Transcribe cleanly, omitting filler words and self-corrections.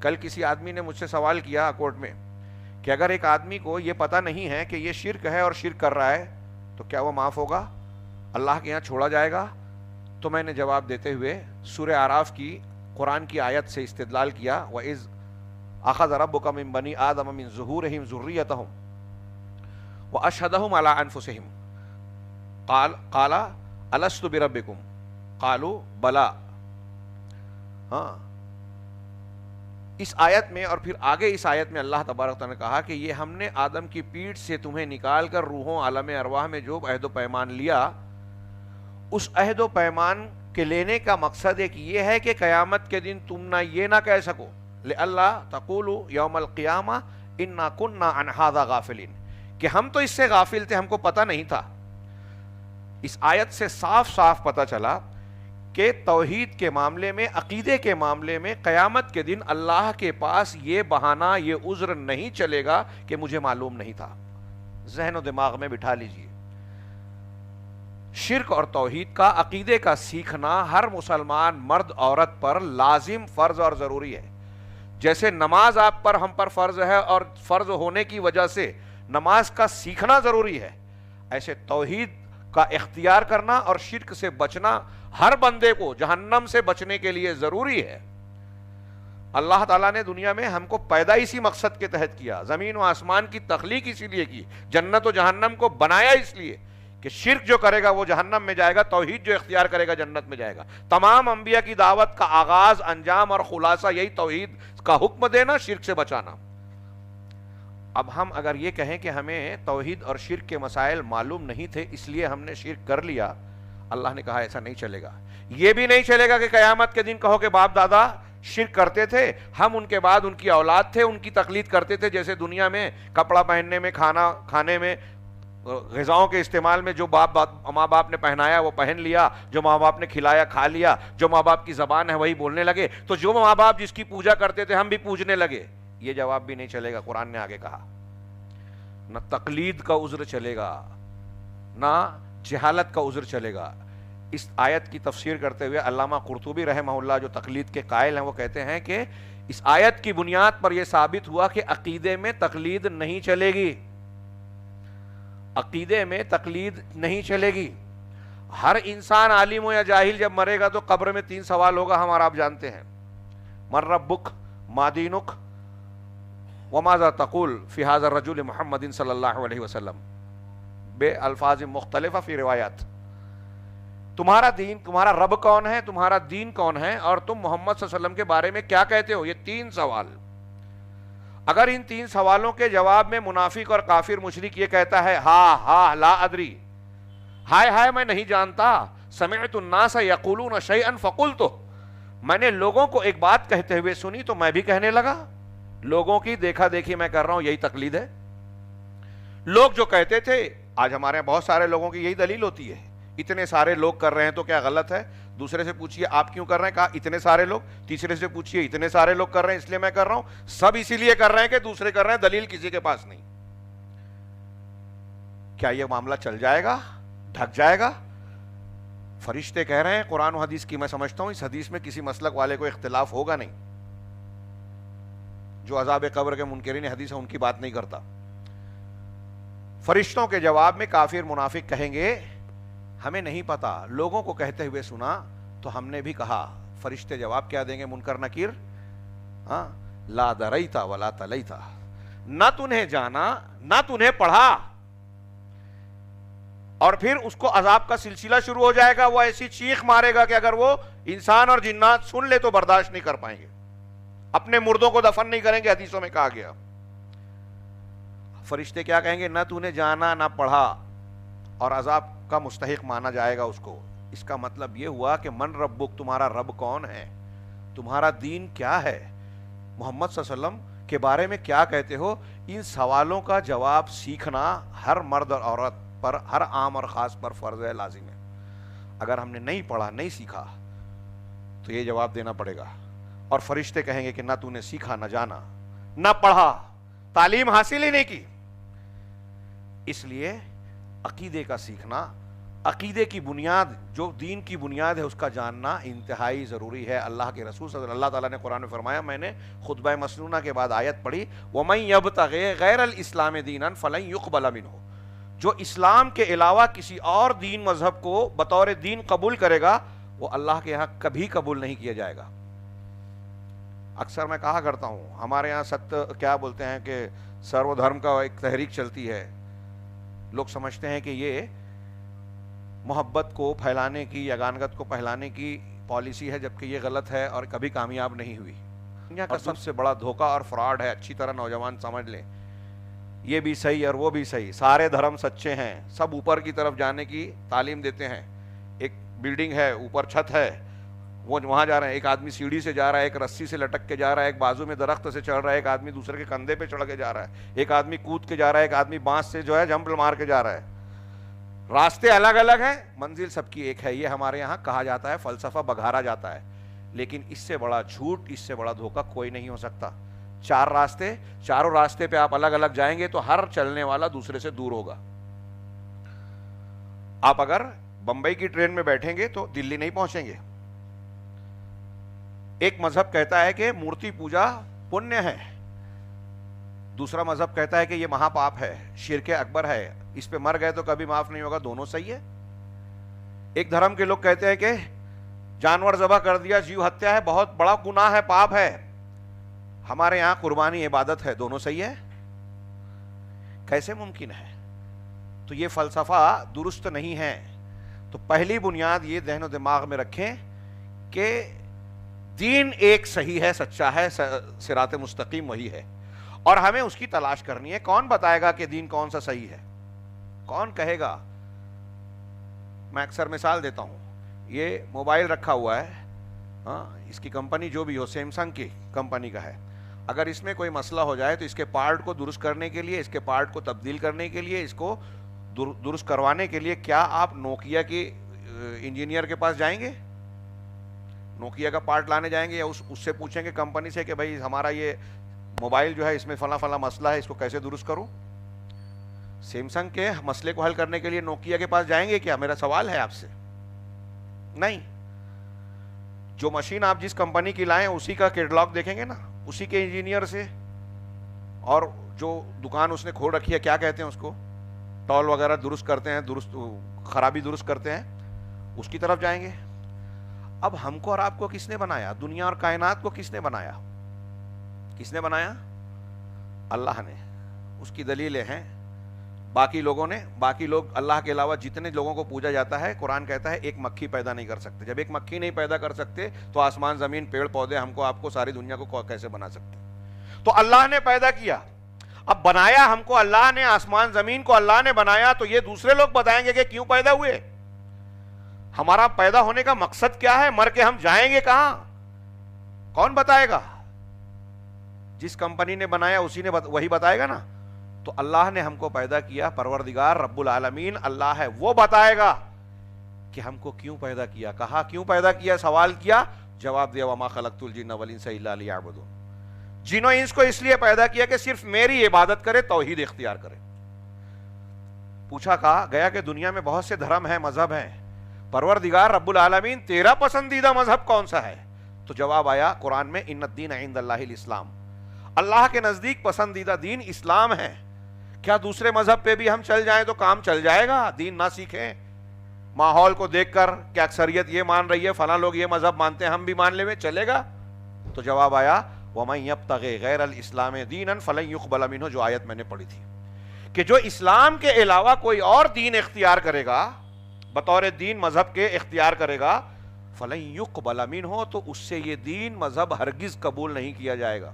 کل کسی آدمی نے مجھ سے سوال کیا کورٹ میں کہ اگر ایک آدمی کو یہ پتہ نہیں ہے کہ یہ شرک ہے اور شرک کر رہا ہے تو کیا وہ معاف ہوگا، اللہ کے یہاں چھوڑا جائے گا؟ تو میں نے جواب دیتے ہوئے سورہ اعراف کی قرآن کی آیت سے استدلال کیا، وَإِذْ أَخَذَ رَبُّكَ مِن بَنِي آدَمَ مِن ظُهُورِهِمْ ذُرِّيَّتَهُمْ وَأَشْهَدَهُمْ عَلَىٰ أَنفُسِهِمْ قَالَ أَلَسْتُ بِرَبِّكُمْ قَالُوا بَلَىٰ۔ ہاں، اس آیت میں اور پھر آگے اس آیت میں اللہ تبارک تعالیٰ نے کہا کہ یہ ہم نے آدم کی پیٹھ سے تمہیں نکال کر روحوں عالم ارواح میں جو عہد و پیمان لیا، اس عہد و پیمان کے لینے کا مقصد ایک یہ ہے کہ قیامت کے دن تم نہ یہ نہ کہہ سکو لِأَلَّا تَقُولُوا يَوْمَ الْقِيَامَةِ إِنَّا كُنَّا عَنْ هَذَا غَافِلِينَ، کہ ہم تو اس سے غافل تھے، ہم کو پتہ نہیں تھا۔ اس آیت سے صاف صاف پتہ چلا کہ توحید کے معاملے میں، عقیدے کے معاملے میں قیامت کے دن اللہ کے پاس یہ بہانہ، یہ عذر نہیں چلے گا کہ مجھے معلوم نہیں تھا۔ ذہن و دماغ میں بٹھا لیجئے، شرک اور توحید کا، عقیدے کا سیکھنا ہر مسلمان مرد عورت پر لازم، فرض اور ضروری ہے۔ جیسے نماز آپ پر، ہم پر فرض ہے اور فرض ہونے کی وجہ سے نماز کا سیکھنا ضروری ہے، ایسے توحید کا اختیار کرنا اور شرک سے بچنا ہر بندے کو جہنم سے بچنے کے لیے ضروری ہے۔ اللہ تعالیٰ نے دنیا میں ہم کو پیدا اسی مقصد کے تحت کیا، زمین و آسمان کی تخلیق اسی لیے کی، جنت و جہنم کو بنایا اس لیے کہ شرک جو کرے گا وہ جہنم میں جائے گا، توحید جو اختیار کرے گا جنت میں جائے گا۔ تمام انبیاء کی دعوت کا آغاز، انجام اور خلاصہ یہی توحید کا حکم دینا، شرک سے بچانا۔ اب ہم اگر یہ کہیں کہ ہمیں توحید اور شرک کے مسائل معلوم نہیں تھے اس لیے ہم نے شرک کر لیا، اللہ نے کہا ایسا نہیں چلے گا۔ یہ بھی نہیں چلے گا کہ قیامت کے دن کہو کہ باپ دادا شرک کرتے تھے، ہم ان کے بعد ان کی اولاد تھے، ان کی تقلید کرتے تھے، جیسے دنیا میں کپڑا پہننے میں، کھانا کھانے میں، غذاؤں کے استعمال میں جو ماں باپ نے پہنایا وہ پہن لیا، جو ماں باپ نے کھلایا کھا لیا، جو ماں باپ کی زبان ہے وہی بولنے لگے، تو جو ماں باپ جس کی پوجا کرتے تھے ہم بھی پوجنے لگے۔ یہ جواب بھی نہیں چلے گا۔ قرآن نے آگے کہا نہ تقلید کا عذر چلے گا، نہ جہالت کا عذر چلے گا۔ اس آیت کی تفسیر کرتے ہوئے علامہ قرطبی رحمہ اللہ جو تقلید کے قائل ہیں وہ کہتے ہیں کہ اس آیت کی بنیاد پر یہ ثابت ہوا کہ عقیدے میں تقلید نہیں چلے گی، عقیدے میں تقلید نہیں چلے گی۔ ہر انسان عالم ہو یا جاہل جب مرے گا تو قبر میں 3 سوال ہوگا، ہم اور آپ جانتے ہیں۔ من ربک، ما دینک، وماذا تقول فی ھذا الرجل محمد صلی اللہ علیہ وسلم، بے الفاظ مختلفہ فی روایات۔ تمہارا دین، تمہارا رب کون ہے، تمہارا دین کون ہے، اور تم محمد صلی اللہ علیہ وسلم کے بارے میں کیا کہتے ہو؟ یہ 3 سوال۔ اگر ان 3 سوالوں کے جواب میں منافق اور کافر مشرک یہ کہتا ہے ہا لا ادری، ہائے میں نہیں جانتا، سمعت الناس یقولون شیئا فقلت، میں نے لوگوں کو ایک بات کہتے ہوئے سنی تو میں بھی کہنے لگا۔ لوگوں کی دیکھا دیکھی میں کر رہا ہوں، یہی تقلید ہے۔ لوگ جو کہتے تھے، آج ہمارے بہت سارے لوگوں کی یہی دلیل ہوتی ہے، اتنے سارے لوگ کر رہے ہیں تو کیا غلط ہے؟ دوسرے سے پوچھئے آپ کیوں کر رہے ہیں، کہا اتنے سارے لوگ۔ تیسرے سے پوچھئے اتنے سارے لوگ کر رہے ہیں اس لیے میں کر رہا ہوں۔ سب اسی لیے کر رہے ہیں کہ دوسرے کر رہے ہیں، دلیل کسی کے پاس نہیں۔ کیا یہ معاملہ چل جائے گا، ڈھک جائے گا؟ فرشتے کہہ رہے ہیں، قرآن و حدیث کی میں سمجھتا ہوں اس حدیث میں کسی مسلک والے کو اختلاف ہوگا نہیں، جو عذاب قبر کے منکرین حدیث ہیں ان کی بات نہیں کرتا۔ فرشتوں کے جواب میں کافر منافق کہیں گے ہمیں نہیں پتا، لوگوں کو کہتے ہوئے سنا تو ہم نے بھی کہا۔ فرشتے جواب کیا دیں گے منکر نکیر؟ لا دریتا ولا تلیتا، نہ تنہیں جانا نہ تنہیں پڑھا۔ اور پھر اس کو عذاب کا سلسلہ شروع ہو جائے گا، وہ ایسی چیخ مارے گا کہ اگر وہ انسان اور جنات سن لے تو برداشت نہیں کر پائیں گے، اپنے مردوں کو دفن نہیں کریں گے، حدیثوں میں کہا گیا۔ فرشتے کیا کہیں گے؟ نہ تو نے جانا نہ پڑھا، اور عذاب کا مستحق مانا جائے گا اس کو۔ اس کا مطلب یہ ہوا کہ من ربک، تمہارا رب کون ہے، تمہارا دین کیا ہے، محمد صلی اللہ علیہ وسلم کے بارے میں کیا کہتے ہو، ان سوالوں کا جواب سیکھنا ہر مرد اور عورت پر، ہر عام اور خاص پر فرض ہے، لازم ہے۔ اگر ہم نے نہیں پڑھا، نہیں سیکھا تو یہ جواب دینا پڑے گا۔ اور فرشتے کہیں گے کہ نہ تو نے سیکھا، نہ جانا، نہ پڑھا، تعلیم حاصل ہی نہیں کی۔ اس لیے عقیدے کا سیکھنا عقیدے کی بنیاد، جو دین کی بنیاد ہے، اس کا جاننا انتہائی ضروری ہے۔ اللہ کے رسول صلی اللہ تعالیٰ نے قرآن میں فرمایا، میں نے خطبہ مسنونہ کے بعد آیت پڑھی، وَمَن يَبْتَغِ غَيْرَ الْإِسْلَامِ دِينًا فَلَن يُقْبَلَ مِنْهُ، جو اسلام کے علاوہ کسی اور دین مذہب کو بطور دین قبول کرے گا، وہ اللہ کے ہاں کبھی قبول نہیں کیا جائے گا۔ اکثر میں کہا کرتا ہوں، ہمارے یہاں کیا بولتے ہیں کہ سرو دھرم کا ایک تحریک چلتی ہے، لوگ سمجھتے ہیں کہ یہ محبت کو پھیلانے کی، یگانگت کو پھیلانے کی پالیسی ہے، جبکہ یہ غلط ہے اور کبھی کامیاب نہیں ہوئی۔ دنیا کا سب سے بڑا دھوکہ اور فراڈ ہے، اچھی طرح نوجوان سمجھ لیں، یہ بھی صحیح اور وہ بھی صحیح، سارے دھرم سچے ہیں، سب اوپر کی طرف جانے کی تعلیم دیتے ہیں۔ ایک بلڈنگ ہے، اوپر چھت ہے، وہ وہاں جا رہے ہیں، ایک آدمی سیڑھی سے جا رہا ہے، ایک رسی سے لٹک کے جا رہا ہے، ایک بازو میں درخت سے چڑھ رہا ہے، ایک آدمی دوسرے کے کندھے پہ چڑھ کے جا رہا ہے، ایک آدمی کود کے جا رہا ہے، ایک آدمی بانس سے جو ہے جمپ مار کے جا رہا ہے۔ راستے الگ الگ ہیں، منزل سب کی ایک ہے۔ یہ ہمارے یہاں کہا جاتا ہے، فلسفہ بگھارا جاتا ہے، لیکن اس سے بڑا جھوٹ، اس سے بڑا دھوکہ کوئی نہیں ہو سکتا۔ چار راستے، چاروں راستے پہ آپ الگ الگ جائیں گے تو ہر چلنے والا دوسرے سے دور ہوگا۔ آپ اگر بمبئی کی ٹرین میں بیٹھیں گے تو دلی نہیں پہنچیں گے۔ ایک مذہب کہتا ہے کہ مورتی پوجا پنیہ ہے، دوسرا مذہب کہتا ہے کہ یہ مہا پاپ ہے، شرک اکبر ہے، اس پہ مر گئے تو کبھی معاف نہیں ہوگا، دونوں صحیح ہے۔ ایک دھرم کے لوگ کہتے ہیں کہ جانور ذبح کر دیا، جیو ہتیا ہے، بہت بڑا گناہ ہے، پاپ ہے، ہمارے یہاں قربانی عبادت ہے، دونوں صحیح ہے۔ کیسے ممکن ہے؟ تو یہ فلسفہ درست نہیں ہے۔ تو پہلی بنیاد یہ ذہن و دماغ میں رکھیں کہ دین ایک صحیح ہے، سچا ہے، صراط مستقیم وہی ہے، اور ہمیں اس کی تلاش کرنی ہے۔ کون بتائے گا کہ دین کون سا صحیح ہے؟ کون کہے گا؟ میں اکثر مثال دیتا ہوں، یہ موبائل رکھا ہوا ہے، ہاں، اس کی کمپنی جو بھی ہو، سیمسنگ کی کمپنی کا ہے، اگر اس میں کوئی مسئلہ ہو جائے تو اس کے پارٹ کو درست کرنے کے لیے، اس کے پارٹ کو تبدیل کرنے کے لیے، اس کو درست کروانے کے لیے کیا آپ نوکیا کے انجینئر کے پاس جائیں گے؟ نوکیا کا پارٹ لانے جائیں گے، یا اس سے پوچھیں گے کمپنی سے کہ بھائی ہمارا یہ موبائل جو ہے اس میں فلاں فلاں مسئلہ ہے، اس کو کیسے درست کروں؟ سیمسنگ کے مسئلے کو حل کرنے کے لیے نوکیا کے پاس جائیں گے کیا؟ میرا سوال ہے آپ سے۔ نہیں۔ جو مشین آپ جس کمپنی کی لائیں اسی کا کیٹلاگ دیکھیں گے نا، اسی کے انجینئر سے، اور جو دکان اس نے کھول رکھی ہے کیا کہتے ہیں اس کو، ٹول وغیرہ درست کرتے ہیں، خرابی درست کرتے ہیں، اس کی طرف جائیں گے۔ اب ہم کو اور آپ کو کس نے بنایا؟ دنیا اور کائنات کو کس نے بنایا؟ کس نے بنایا؟ اللہ نے۔ اس کی دلیلیں ہیں، باقی لوگوں نے، باقی لوگ اللہ کے علاوہ جتنے لوگوں کو پوجا جاتا ہے، قرآن کہتا ہے ایک مکھی پیدا نہیں کر سکتے۔ جب ایک مکھی نہیں پیدا کر سکتے تو آسمان زمین پیڑ پودے ہم کو آپ کو ساری دنیا کو کیسے بنا سکتے؟ تو اللہ نے پیدا کیا، اب بنایا ہم کو اللہ نے، آسمان زمین کو اللہ نے بنایا، تو یہ دوسرے لوگ بتائیں گے کہ کیوں پیدا ہوئے، ہمارا پیدا ہونے کا مقصد کیا ہے، مر کے ہم جائیں گے کہاں؟ کون بتائے گا؟ جس کمپنی نے بنایا اسی نے وہی بتائے گا نا۔ تو اللہ نے ہم کو پیدا کیا، پروردگار رب العالمین اللہ ہے، وہ بتائے گا کہ ہم کو کیوں پیدا کیا، کہا کیوں پیدا کیا، سوال کیا، جواب دیا، وما خلقت الجن والانس الا لیعبدون۔ جن و انس کو اس لیے پیدا کیا کہ صرف میری عبادت کرے، توحید اختیار کرے۔ پوچھا کہا گیا کہ دنیا میں بہت سے دھرم ہیں، مذہب ہیں، پروردگار رب العالمین تیرا پسندیدہ مذہب کون سا ہے؟ تو جواب آیا قرآن میں، ان الدین عند اللہ الاسلام، اللہ کے نزدیک پسندیدہ دین اسلام ہے۔ کیا دوسرے مذہب پہ بھی ہم چل جائیں تو کام چل جائے گا؟ دین نہ سیکھیں، ماحول کو دیکھ کر کہ اکثریت یہ مان رہی ہے، فلاں لوگ یہ مذہب مانتے ہیں، ہم بھی مان لیں، چلے گا؟ تو جواب آیا، وَمَن يَبْتَغِ غَيْرَ الْإِسْلَامِ دِينًا فَلَن يُقْبَلَ مِنْهُ، جو آیت میں نے پڑھی تھی کہ جو اسلام کے علاوہ کوئی اور دین اختیار کرے گا، بطور دین مذہب کے اختیار کرے گا، فَلَن يُقْبَلَ مِنْهُ، تو اس سے یہ دین مذہب ہرگز قبول نہیں کیا جائے گا۔